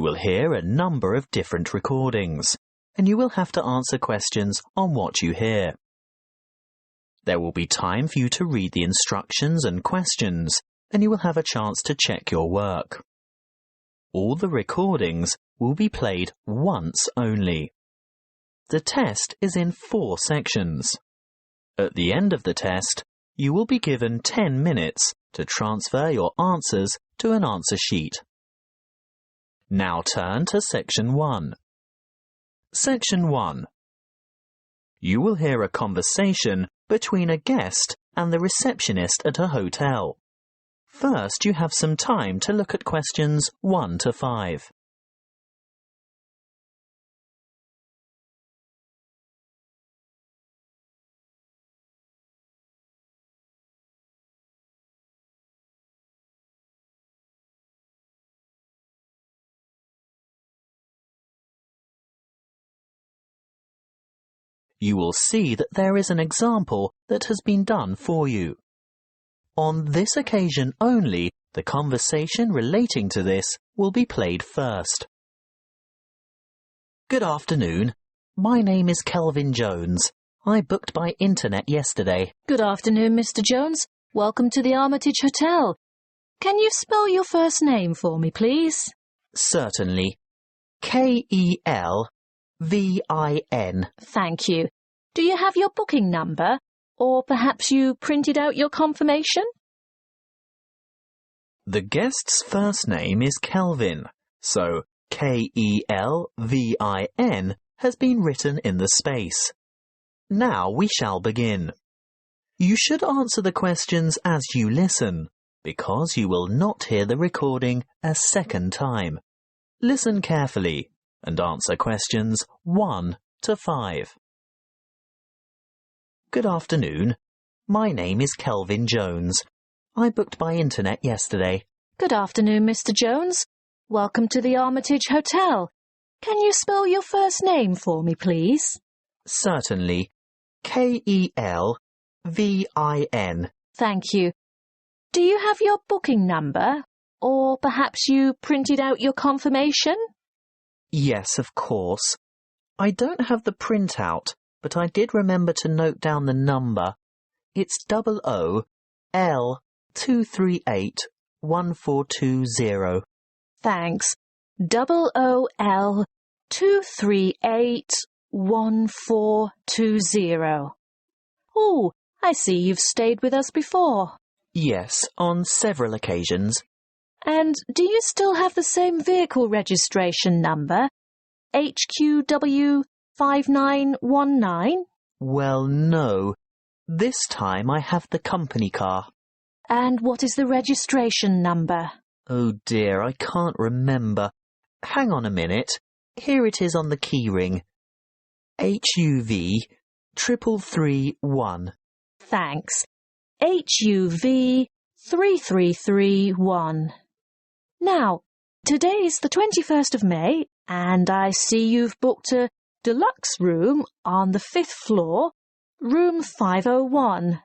will hear a number of different recordings, and you will have to answer questions on what you hear. There will be time for you to read the instructions and questions, and you will have a chance to check your work. All the recordings will be played once only. The test is in 4 sections. At the end of the test, you will be given 10 minutes to transfer your answers to an answer sheet. Now turn to Section 1. Section 1. You will hear a conversation between a guest and the receptionist at a hotel. First, you have some time to look at questions 1 to 5. You will see that there is an example that has been done for you. On this occasion only, the conversation relating to this will be played first. Good afternoon. My name is Kelvin Jones. I booked by internet yesterday. Good afternoon, Mr. Jones. Welcome to the Armitage Hotel. Can you spell your first name for me, please? Certainly. Kelvin. Thank you. Do you have your booking number? Or perhaps you printed out your confirmation? The guest's first name is Kelvin, so Kelvin has been written in the space. Now we shall begin. You should answer the questions as you listen, because you will not hear the recording a second time. Listen carefully and answer questions 1 to 5. Good afternoon. My name is Kelvin Jones. I booked by internet yesterday. Good afternoon, Mr. Jones. Welcome to the Armitage Hotel. Can you spell your first name for me, please? Certainly. Kelvin. Thank you. Do you have your booking number? Or perhaps you printed out your confirmation? Yes, of course. I don't have the printout, but I did remember to note down the number. It's 00L2381420. Thanks. 00L2381420. Oh, I see you've stayed with us before. Yes, on several occasions. And do you still have the same vehicle registration number? HQW5919? Well, no. This time I have the company car. And what is the registration number? Oh dear, I can't remember. Hang on a minute. Here it is on the keyring. HUV 3331. Thanks. HUV 3331. Now, today's the 21st of May, and I see you've booked a deluxe room on the 5th floor, room 501.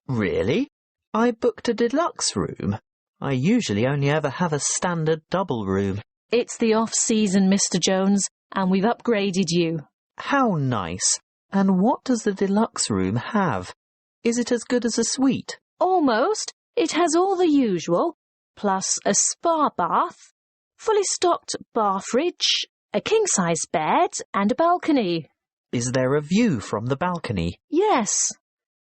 Really? I booked a deluxe room? I usually only ever have a standard double room. It's the off-season, Mr. Jones, and we've upgraded you. How nice. And what does the deluxe room have? Is it as good as a suite? Almost. It has all the usual, plus a spa bath, fully stocked bath fridge, a king-size bed and a balcony. Is there a view from the balcony? Yes.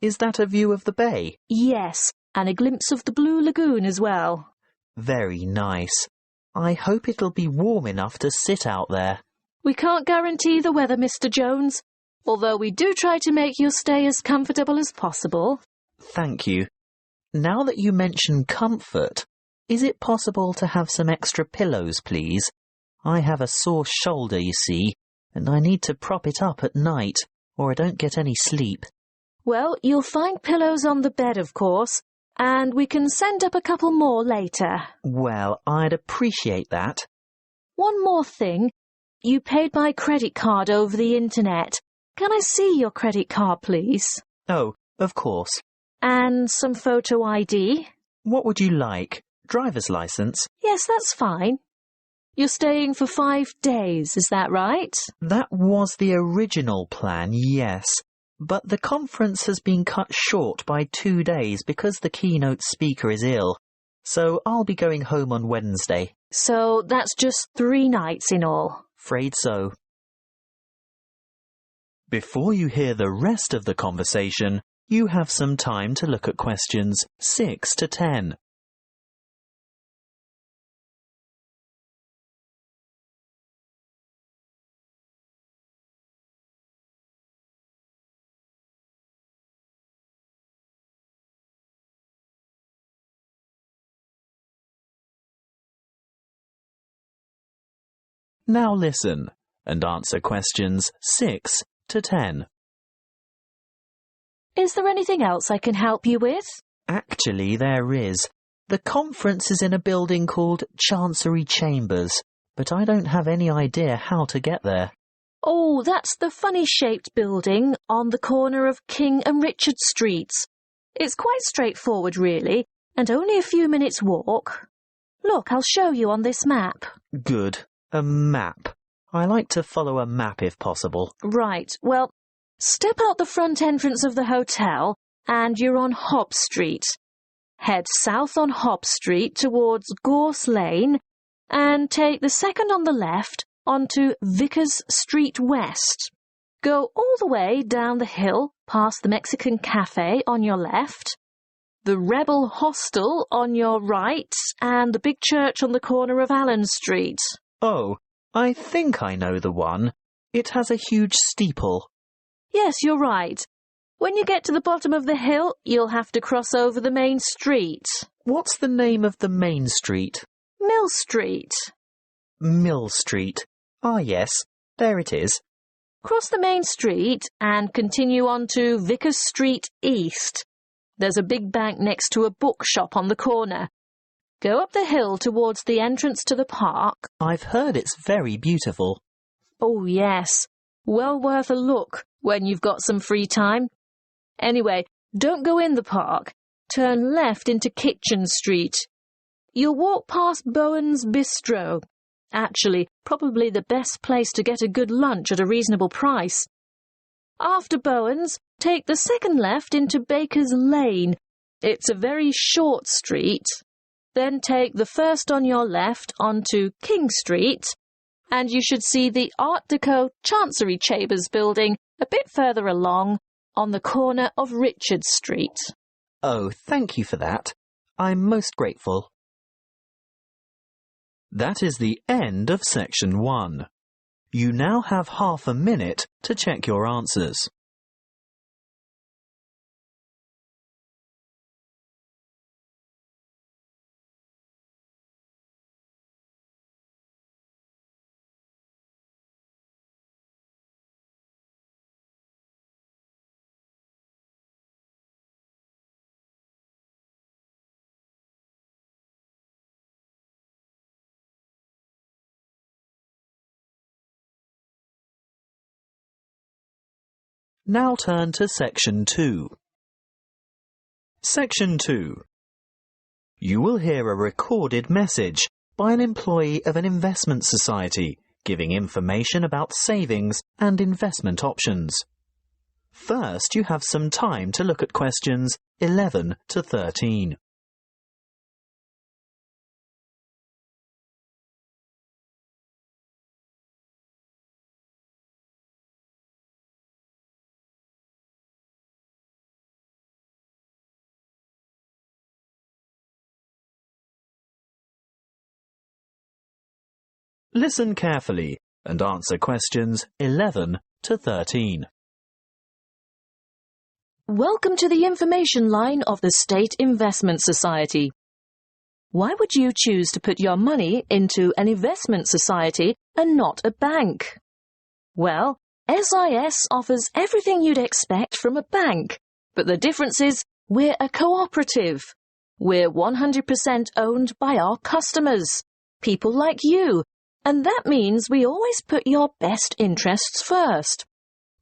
Is that a view of the bay? Yes, and a glimpse of the Blue Lagoon as well. Very nice. I hope it'll be warm enough to sit out there. We can't guarantee the weather, Mr. Jones, although we do try to make your stay as comfortable as possible. Thank you. Now that you mention comfort, is it possible to have some extra pillows, please? I have a sore shoulder, you see, and I need to prop it up at night, or I don't get any sleep. Well, you'll find pillows on the bed, of course, and we can send up a couple more later. Well, I'd appreciate that. One more thing. You paid by credit card over the internet. Can I see your credit card, please? Oh, of course. And some photo ID? What would you like? Driver's license? Yes, that's fine. You're staying for 5 days, is that right? That was the original plan, yes. But the conference has been cut short by 2 days because the keynote speaker is ill. So I'll be going home on Wednesday. So that's just 3 nights in all. Afraid so. Before you hear the rest of the conversation, you have some time to look at questions 6 to 10. Now listen and answer questions 6 to 10. Is there anything else I can help you with? Actually, there is. The conference is in a building called Chancery Chambers, but I don't have any idea how to get there. Oh, that's the funny-shaped building on the corner of King and Richard Streets. It's quite straightforward, really, and only a few minutes' walk. Look, I'll show you on this map. Good. A map. I like to follow a map if possible. Right, well, step out the front entrance of the hotel and you're on Hobb Street. Head south on Hobb Street towards Gorse Lane and take the second on the left onto Vickers Street West. Go all the way down the hill past the Mexican Cafe on your left, the Rebel Hostel on your right, and the big church on the corner of Allen Street. Oh, I think I know the one. It has a huge steeple. Yes, you're right. When you get to the bottom of the hill, you'll have to cross over the main street. What's the name of the main street? Mill Street. Mill Street. Ah, yes, there it is. Cross the main street and continue on to Vickers Street East. There's a big bank next to a bookshop on the corner. Go up the hill towards the entrance to the park. I've heard it's very beautiful. Oh, yes. Well worth a look when you've got some free time. Anyway, don't go in the park. Turn left into Kitchen Street. You'll walk past Bowen's Bistro. Actually, probably the best place to get a good lunch at a reasonable price. After Bowen's, take the second left into Baker's Lane. It's a very short street. Then take the first on your left onto King Street, and you should see the Art Deco Chancery Chambers building a bit further along on the corner of Richard Street. Oh, thank you for that. I'm most grateful. That is the end of section 1. You now have half a minute to check your answers. Now turn to section 2. Section 2. You will hear a recorded message by an employee of an investment society giving information about savings and investment options. First, you have some time to look at questions 11 to 13. Listen carefully and answer questions 11 to 13. Welcome to the information line of the State Investment Society. Why would you choose to put your money into an investment society and not a bank? Well, SIS offers everything you'd expect from a bank, but the difference is we're a cooperative. We're 100% owned by our customers, people like you, and that means we always put your best interests first.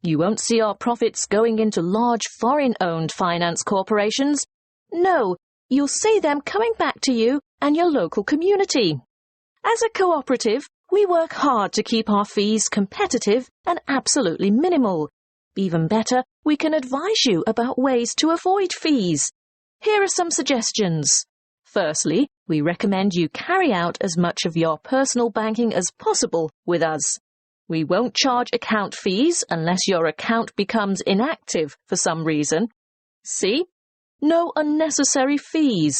You won't see our profits going into large foreign-owned finance corporations. No, you'll see them coming back to you and your local community. As a cooperative, we work hard to keep our fees competitive and absolutely minimal. Even better, we can advise you about ways to avoid fees. Here are some suggestions. Firstly, we recommend you carry out as much of your personal banking as possible with us. We won't charge account fees unless your account becomes inactive for some reason. See? No unnecessary fees.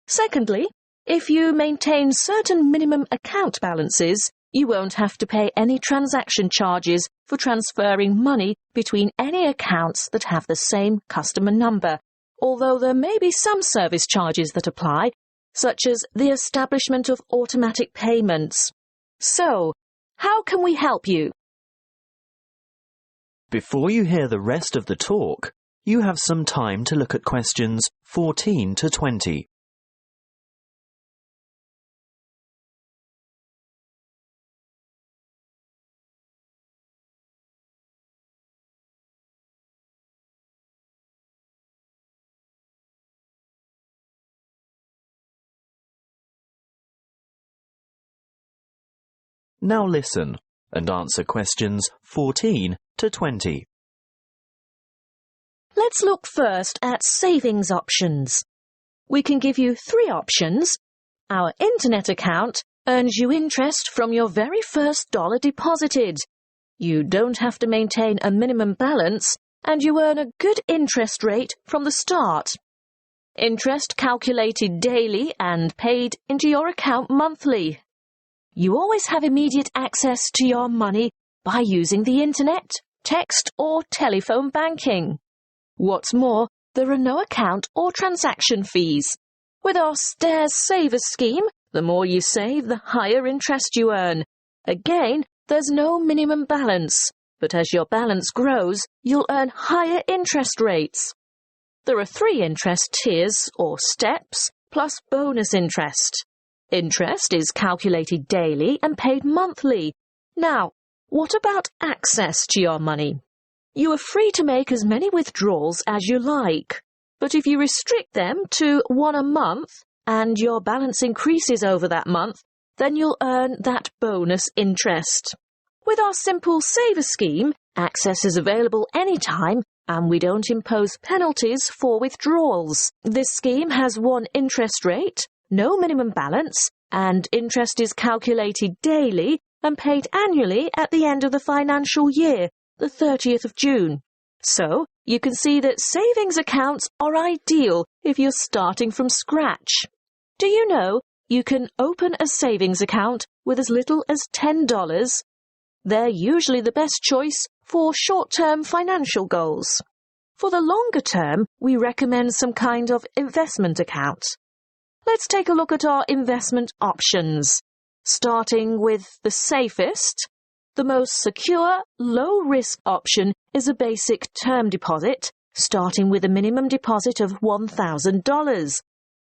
Secondly, if you maintain certain minimum account balances, you won't have to pay any transaction charges for transferring money between any accounts that have the same customer number, although there may be some service charges that apply, such as the establishment of automatic payments. So, how can we help you? Before you hear the rest of the talk, you have some time to look at questions 14 to 20. Now listen and answer questions 14 to 20. Let's look first at savings options. We can give you 3 options. Our internet account earns you interest from your very first dollar deposited. You don't have to maintain a minimum balance, and you earn a good interest rate from the start. Interest calculated daily and paid into your account monthly. You always have immediate access to your money by using the internet, text or telephone banking. What's more, there are no account or transaction fees. With our Stairs Saver scheme, the more you save, the higher interest you earn. Again, there's no minimum balance, but as your balance grows, you'll earn higher interest rates. There are 3 interest tiers or steps, plus bonus interest. Interest is calculated daily and paid monthly. Now, what about access to your money? You are free to make as many withdrawals as you like, but if you restrict them to 1 a month and your balance increases over that month, then you'll earn that bonus interest. With our simple saver scheme, access is available anytime and we don't impose penalties for withdrawals. This scheme has 1 interest rate, no minimum balance, and interest is calculated daily and paid annually at the end of the financial year, the 30th of June. So, you can see that savings accounts are ideal if you're starting from scratch. Do you know you can open a savings account with as little as $10? They're usually the best choice for short-term financial goals. For the longer term, we recommend some kind of investment account. Let's take a look at our investment options, starting with the safest. The most secure, low-risk option is a basic term deposit, starting with a minimum deposit of $1,000.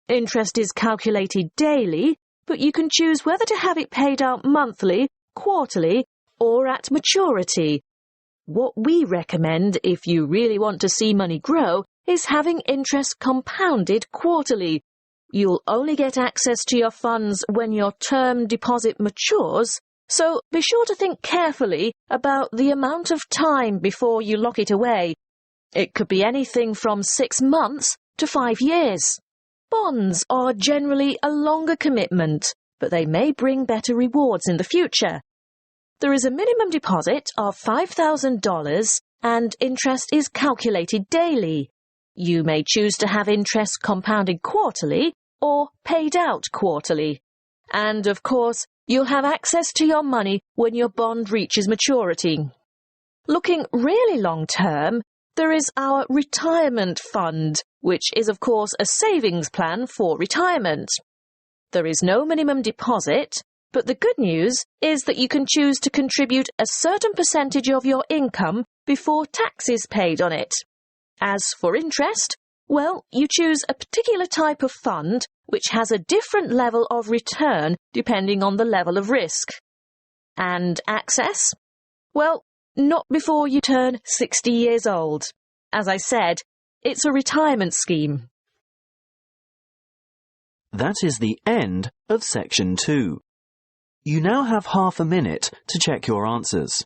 Interest is calculated daily, but you can choose whether to have it paid out monthly, quarterly, or at maturity. What we recommend if you really want to see money grow is having interest compounded quarterly. You'll only get access to your funds when your term deposit matures, so be sure to think carefully about the amount of time before you lock it away. It could be anything from 6 months to 5 years. Bonds are generally a longer commitment, but they may bring better rewards in the future. There is a minimum deposit of $5,000 and interest is calculated daily. You may choose to have interest compounded quarterly or paid out quarterly. And, of course, you'll have access to your money when your bond reaches maturity. Looking really long-term, there is our retirement fund, which is, of course, a savings plan for retirement. There is no minimum deposit, but the good news is that you can choose to contribute a certain percentage of your income before tax is paid on it. As for interest, well, you choose a particular type of fund which has a different level of return depending on the level of risk. And access? Well, not before you turn 60 years old. As I said, it's a retirement scheme. That is the end of section 2. You now have half a minute to check your answers.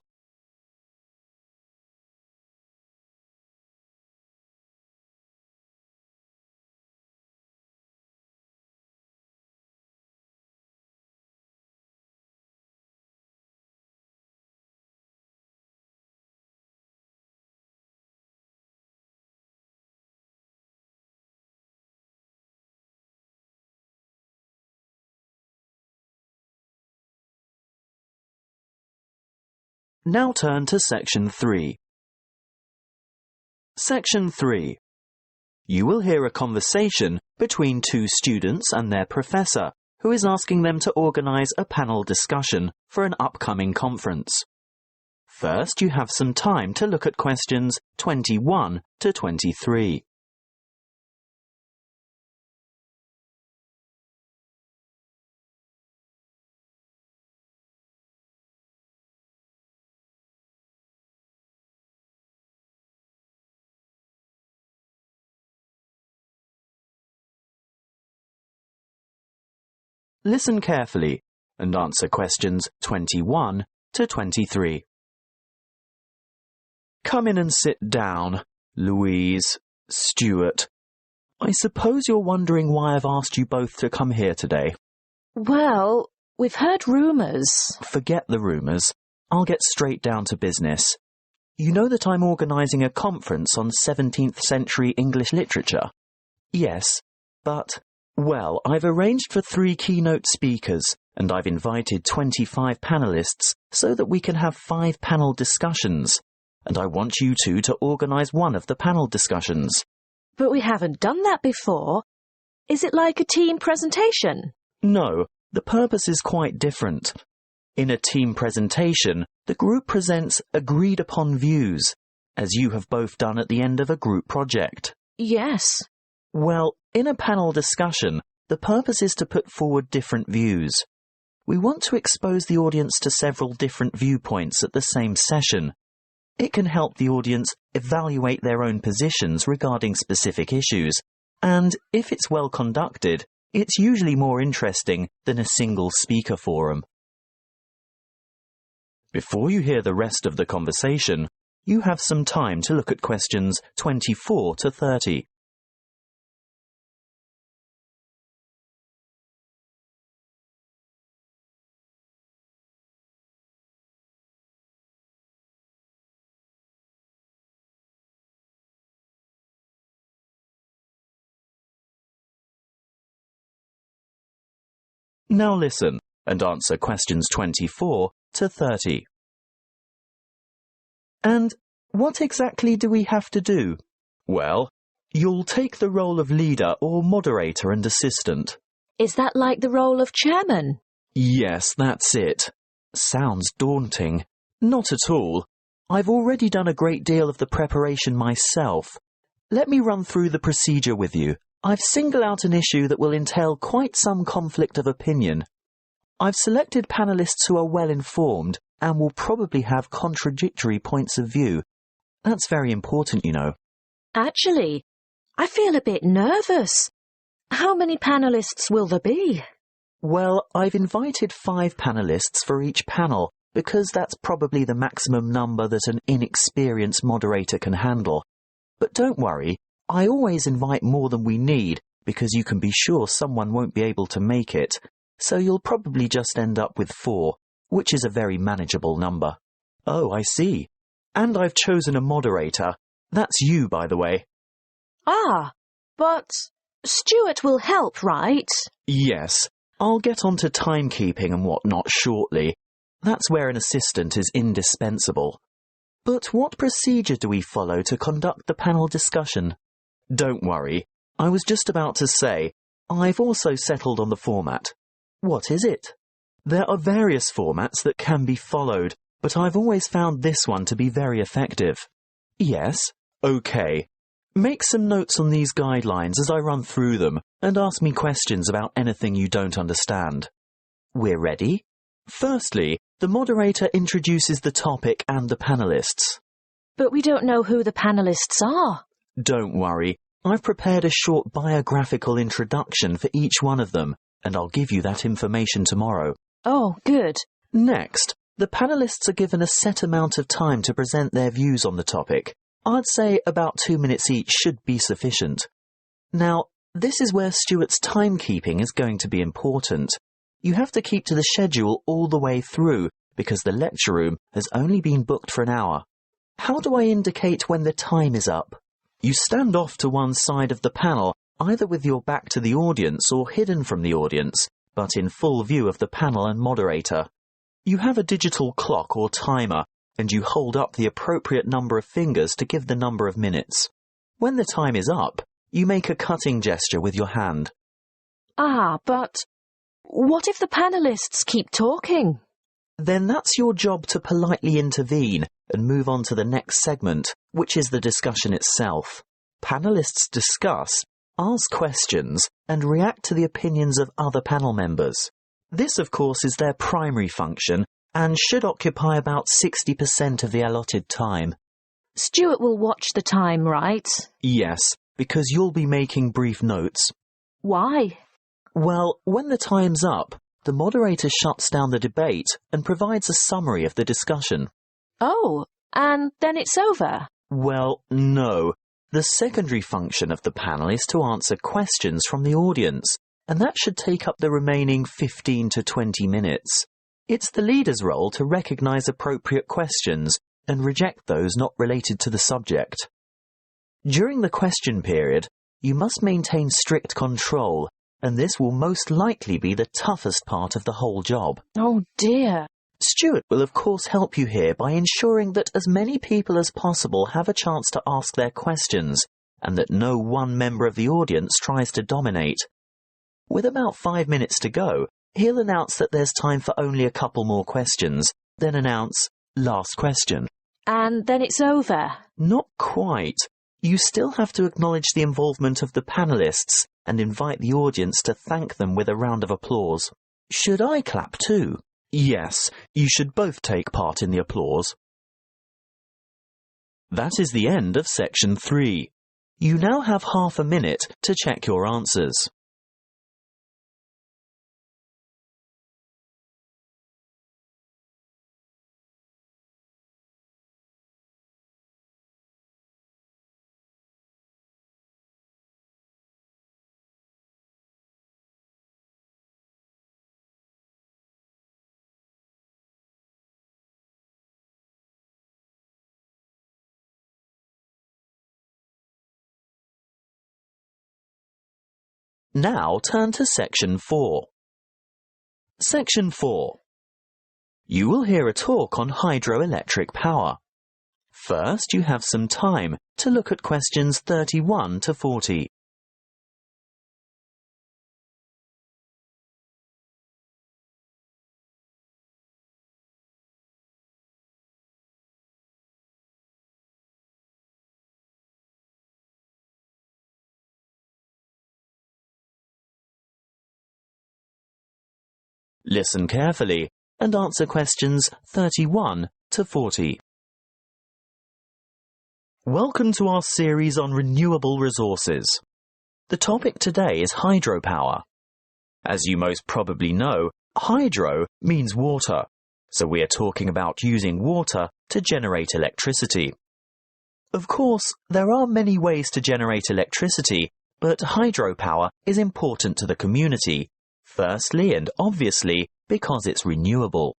Now turn to Section 3. Section 3. You will hear a conversation between two students and their professor, who is asking them to organise a panel discussion for an upcoming conference. First, you have some time to look at questions 21 to 23. Listen carefully and answer questions 21 to 23. Come in and sit down, Louise, Stuart. I suppose you're wondering why I've asked you both to come here today. Well, we've heard rumours. Forget the rumours. I'll get straight down to business. You know that I'm organising a conference on 17th century English literature? Yes, but... Well, I've arranged for 3 keynote speakers, and I've invited 25 panellists so that we can have 5 panel discussions. And I want you two to organise one of the panel discussions. But we haven't done that before. Is it like a team presentation? No, the purpose is quite different. In a team presentation, the group presents agreed-upon views, as you have both done at the end of a group project. Yes. Well, in a panel discussion, the purpose is to put forward different views. We want to expose the audience to several different viewpoints at the same session. It can help the audience evaluate their own positions regarding specific issues, and if it's well conducted, it's usually more interesting than a single speaker forum. Before you hear the rest of the conversation, you have some time to look at questions 24 to 30. Now listen and answer questions 24 to 30. And what exactly do we have to do? Well, you'll take the role of leader or moderator and assistant. Is that like the role of chairman? Yes, that's it. Sounds daunting. Not at all. I've already done a great deal of the preparation myself. Let me run through the procedure with you. I've singled out an issue that will entail quite some conflict of opinion. I've selected panellists who are well informed and will probably have contradictory points of view. That's very important, you know. Actually, I feel a bit nervous. How many panellists will there be? Well, I've invited 5 panellists for each panel because that's probably the maximum number that an inexperienced moderator can handle. But don't worry. I always invite more than we need because you can be sure someone won't be able to make it, so you'll probably just end up with 4, which is a very manageable number. Oh, I see. And I've chosen a moderator. That's you, by the way. Ah, but Stuart will help, right? Yes, I'll get on to timekeeping and whatnot shortly. That's where an assistant is indispensable. But what procedure do we follow to conduct the panel discussion? Don't worry, I was just about to say, I've also settled on the format. What is it? There are various formats that can be followed, but I've always found this one to be very effective. Yes? Okay. Make some notes on these guidelines as I run through them, and ask me questions about anything you don't understand. We're ready? Firstly, the moderator introduces the topic and the panellists. But we don't know who the panellists are. Don't worry, I've prepared a short biographical introduction for each one of them, and I'll give you that information tomorrow. Oh, good. Next, the panellists are given a set amount of time to present their views on the topic. I'd say about 2 minutes each should be sufficient. Now, this is where Stuart's timekeeping is going to be important. You have to keep to the schedule all the way through because the lecture room has only been booked for an hour. How do I indicate when the time is up? You stand off to one side of the panel, either with your back to the audience or hidden from the audience, but in full view of the panel and moderator. You have a digital clock or timer, and you hold up the appropriate number of fingers to give the number of minutes. When the time is up, you make a cutting gesture with your hand. Ah, but what if the panellists keep talking? Then that's your job to politely intervene and move on to the next segment, which is the discussion itself. Panellists discuss, ask questions, and react to the opinions of other panel members. This, of course, is their primary function and should occupy about 60% of the allotted time. Stuart will watch the time, right? Yes, because you'll be making brief notes. Why? Well, when the time's up, the moderator shuts down the debate and provides a summary of the discussion. Oh, and then it's over? Well, no. The secondary function of the panel is to answer questions from the audience, and that should take up the remaining 15 to 20 minutes. It's the leader's role to recognise appropriate questions and reject those not related to the subject. During the question period, you must maintain strict control, and this will most likely be the toughest part of the whole job. Oh dear. Stuart will of course help you here by ensuring that as many people as possible have a chance to ask their questions, and that no one member of the audience tries to dominate. With about 5 minutes to go, he'll announce that there's time for only a couple more questions, then announce, last question. And then it's over? Not quite. You still have to acknowledge the involvement of the panellists and invite the audience to thank them with a round of applause. Should I clap too? Yes, you should both take part in the applause. That is the end of section 3. You now have half a minute to check your answers. Now turn to section 4. Section 4. You will hear a talk on hydroelectric power. First, you have some time to look at questions 31 to 40. Listen carefully and answer questions 31 to 40. Welcome to our series on renewable resources. The topic today is hydropower. As you most probably know, hydro means water, so we are talking about using water to generate electricity. Of course, there are many ways to generate electricity, but hydropower is important to the community. Firstly and obviously because it's renewable.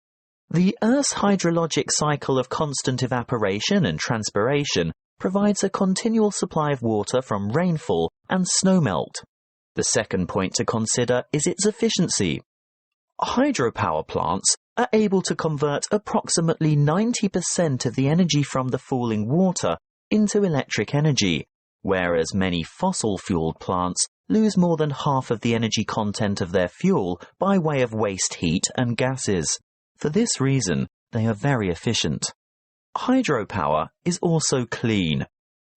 The Earth's hydrologic cycle of constant evaporation and transpiration provides a continual supply of water from rainfall and snowmelt. The second point to consider is its efficiency. Hydropower plants are able to convert approximately 90% of the energy from the falling water into electric energy, whereas many fossil-fueled plants lose more than half of the energy content of their fuel by way of waste heat and gases. For this reason, they are very efficient. Hydropower is also clean.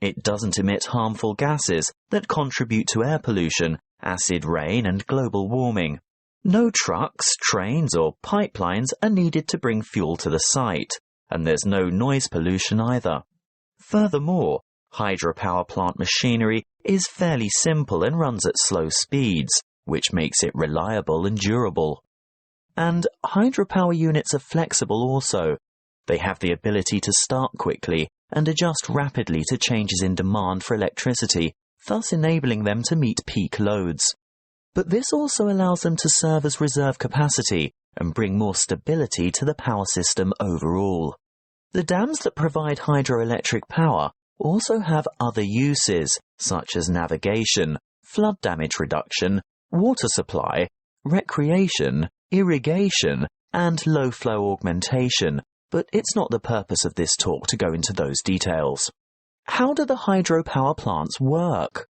It doesn't emit harmful gases that contribute to air pollution, acid rain and global warming. No trucks, trains or pipelines are needed to bring fuel to the site, and there's no noise pollution either. Furthermore, hydropower plant machinery is fairly simple and runs at slow speeds, which makes it reliable and durable. And hydropower units are flexible also. They have the ability to start quickly and adjust rapidly to changes in demand for electricity, thus enabling them to meet peak loads. But this also allows them to serve as reserve capacity and bring more stability to the power system overall. The dams that provide hydroelectric power also have other uses, such as navigation, flood damage reduction, water supply, recreation, irrigation, and low-flow augmentation, but it's not the purpose of this talk to go into those details. How do the hydropower plants work?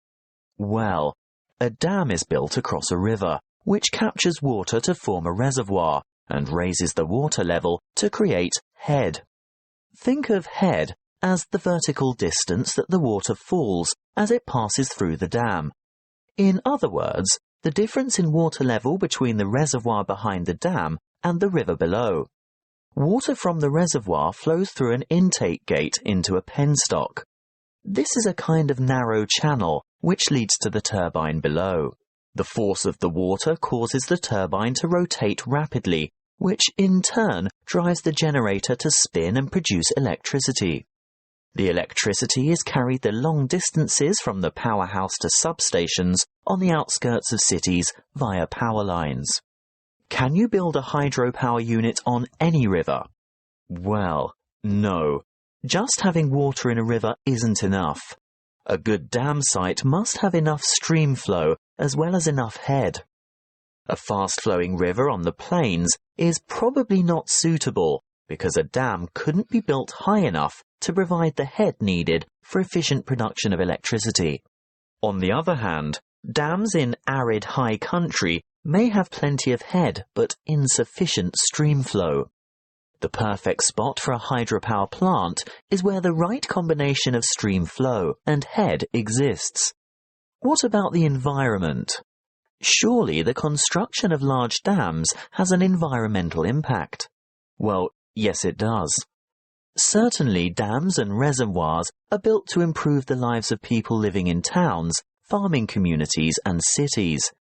Well, a dam is built across a river, which captures water to form a reservoir and raises the water level to create head. Think of head as the vertical distance that the water falls as it passes through the dam. In other words, the difference in water level between the reservoir behind the dam and the river below. Water from the reservoir flows through an intake gate into a penstock. This is a kind of narrow channel which leads to the turbine below. The force of the water causes the turbine to rotate rapidly, which in turn drives the generator to spin and produce electricity. The electricity is carried the long distances from the powerhouse to substations on the outskirts of cities via power lines. Can you build a hydropower unit on any river? Well, no. Just having water in a river isn't enough. A good dam site must have enough stream flow as well as enough head. A fast-flowing river on the plains is probably not suitable because a dam couldn't be built high enough to provide the head needed for efficient production of electricity. On the other hand, dams in arid high country may have plenty of head but insufficient stream flow. The perfect spot for a hydropower plant is where the right combination of stream flow and head exists. What about the environment? Surely the construction of large dams has an environmental impact. Well, yes it does. Certainly dams and reservoirs are built to improve the lives of people living in towns, farming communities and cities.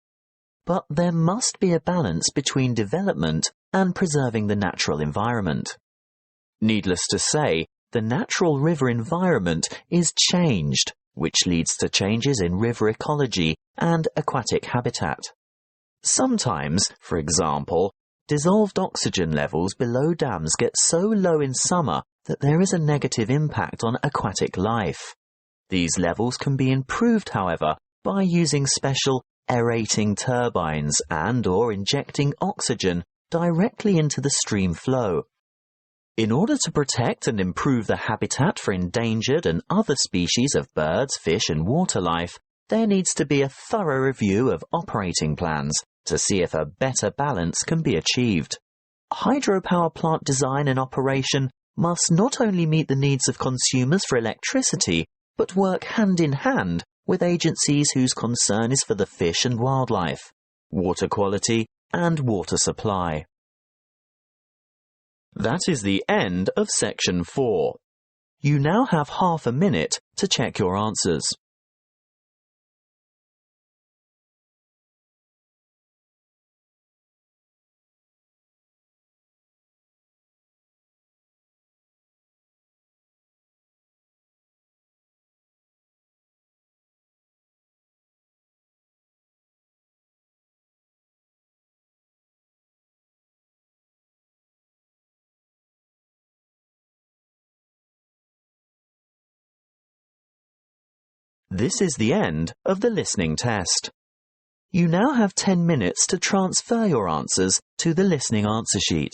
But there must be a balance between development and preserving the natural environment. Needless to say, the natural river environment is changed, which leads to changes in river ecology and aquatic habitat. Sometimes, for example, dissolved oxygen levels below dams get so low in summer that there is a negative impact on aquatic life. These levels can be improved, however, by using special aerating turbines and/or injecting oxygen directly into the stream flow. In order to protect and improve the habitat for endangered and other species of birds, fish and water life, there needs to be a thorough review of operating plans to see if a better balance can be achieved. Hydropower plant design and operation must not only meet the needs of consumers for electricity, but work hand in hand with agencies whose concern is for the fish and wildlife, water quality and water supply. That is the end of section 4. You now have half a minute to check your answers. This is the end of the listening test. You now have 10 minutes to transfer your answers to the listening answer sheet.